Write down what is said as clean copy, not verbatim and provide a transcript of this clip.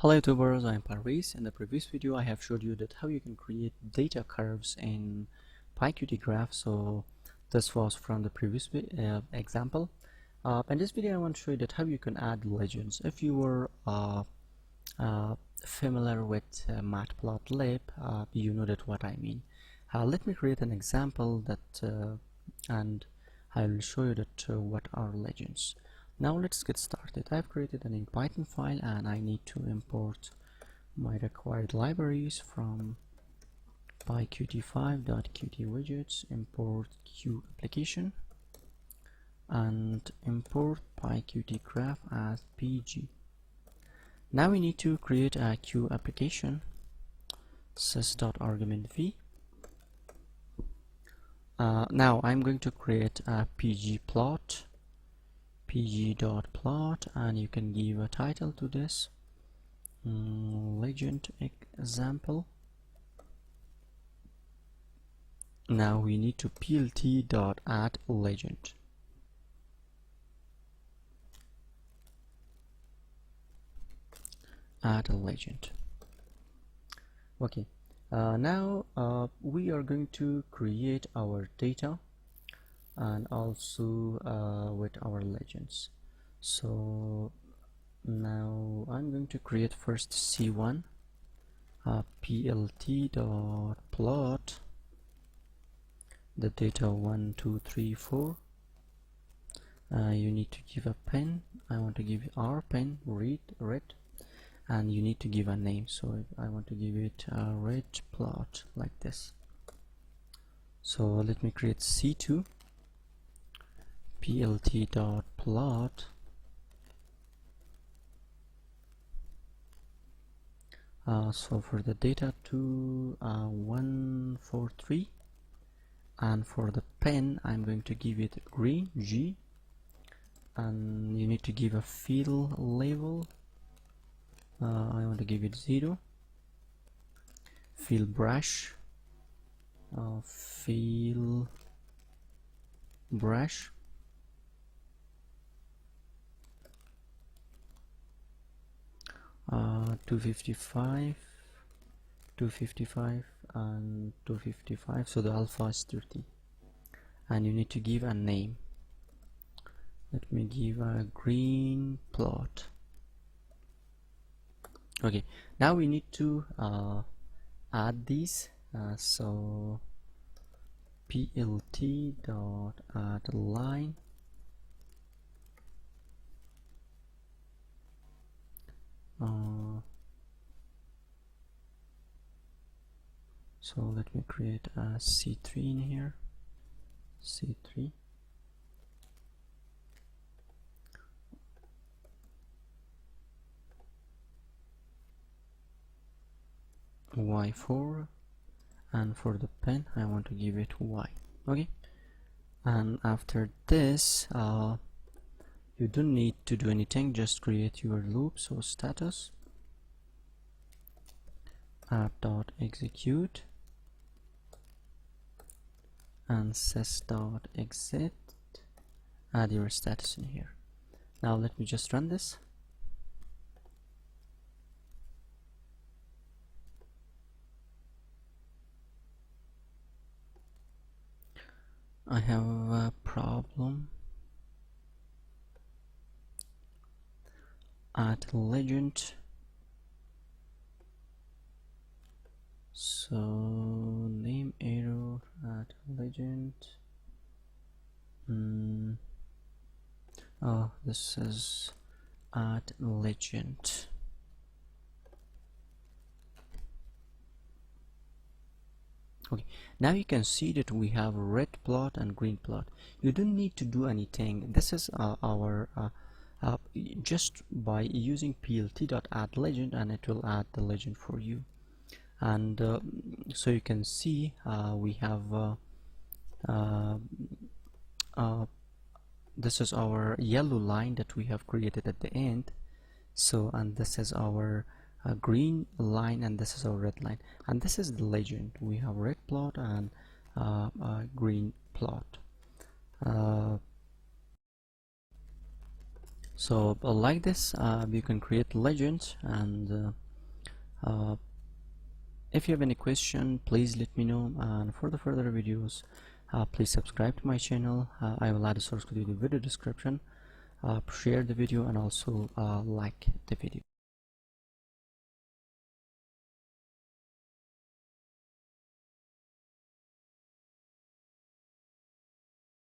Hello YouTubers, I'm Parvis. In the previous video I have showed you that how you can create data curves in Pyqtgraph. So this was from the previous example. In this video I want to show you that how you can add legends. If you were familiar with matplotlib, you know that what I mean. Let me create an example that and I will show you that what are legends. Now let's get started. I've created an Python file and I need to import my required libraries from Pyqt5 Qt widgets, import GUI Application, and import Pyqtgraph as PG. Now we need to create a GUI application, sys.argument_v. Now I'm going to create a pgplot, pg.plot, and you can give a title to this, legend example. Now we need to plt.add legend. Add a legend. Okay, now we are going to create our data and also with our legends. So now I'm going to create first C1, plt.plot the data 1 2 3 4. You need to give a pen. I want to give R pen read, and you need to give a name. So I want to give it a red plot like this. So let me create C2, plt.plot so for the data to 1 4 3, and for the pen I'm going to give it green G, and you need to give a fill label. I want to give it 0. Fill brush, fill brush, uh, 255, 255 and 255, so the alpha is 30, and you need to give a name. Let me give a green plot. Okay, now we need to add these, so plt.add line, so let me create a C3 in here, C3, Y4, and for the pen I want to give it Y. Okay, and after this you don't need to do anything, just create your loop. So status app.execute and sys.exit, add your status in here. Now let me just run this. I have a problem. Add legend. So name error, add legend. Oh, this is add legend. Okay, now you can see that we have a red plot and green plot. You don't need to do anything. This is our just by using plt.add legend, and it will add the legend for you. And so you can see we have this is our yellow line that we have created at the end. So, and this is our green line, and this is our red line, and this is the legend. We have red plot and green plot. So like this, you can create legends. And if you have any question, please let me know, and for the further videos, please subscribe to my channel. I will add a source code in the video description. Share the video and also like the video.